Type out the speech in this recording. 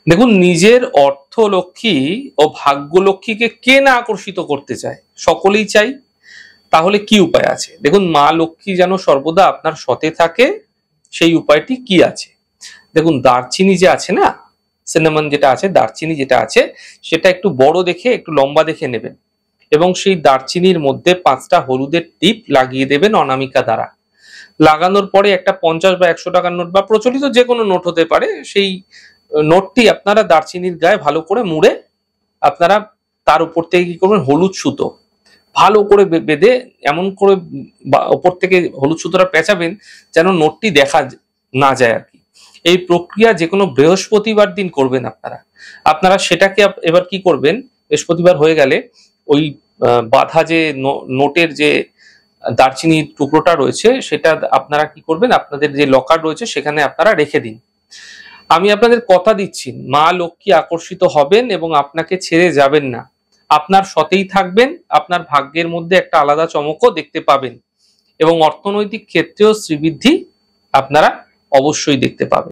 দেখুন, নিজের অর্থলক্ষ্মী ও ভাগ্যলক্ষ্মীকে কে না আকর্ষিত করতে চায়? সকলেই চাই। তাহলে কি উপায় আছে? দেখুন, মা লক্ষ্মী যেন সর্বদা আপনার সতে থাকে, সেই উপায়টি কি আছে? দেখুন, দারচিনি যে আছে না, সিনামন যেটা আছে, দারচিনি যেটা আছে, সেটা একটু বড় দেখে, একটু লম্বা দেখে নেবেন এবং সেই দারচিনির মধ্যে 5টা হলুদের টিপ লাগিয়ে দেবেন অনামিকা দ্বারা। লাগানোর পরে একটা 50 বা 100 টাকার নোট বা প্রচলিত যে কোনো নোট হতে পারে, সেই নোটটি আপনারা দারচিনির গায়ে ভালো করে মুড়ে আপনারা তার উপর থেকে কি করবেন, হলুদ সুতো ভালো করে বেঁধে এমন করে ওপর থেকে হলুদ সুতোটা পেঁচাবেন যেন নোটটি দেখা না যায় আর কি। এই প্রক্রিয়া যে কোনো বৃহস্পতিবার দিন করবেন আপনারা। আপনারা সেটাকে এবার কি করবেন, বৃহস্পতিবার হয়ে গেলে ওই বাঁধা যে নোটের যে দারচিনির টুকরোটা রয়েছে, সেটা আপনারা কি করবেন, আপনাদের যে লকার রয়েছে সেখানে আপনারা রেখে দিন। আমি আপনাদের কথা দিচ্ছি, মা লক্ষ্মী আকর্ষিত হবেন এবং আপনাকে ছেড়ে যাবেন না। আপনার সতেই থাকবেন, আপনার ভাগ্যের মধ্যে একটা আলাদা চমকও দেখতে পাবেন এবং অর্থনৈতিক ক্ষেত্রেও শ্রীবৃদ্ধি আপনারা অবশ্যই দেখতে পাবেন।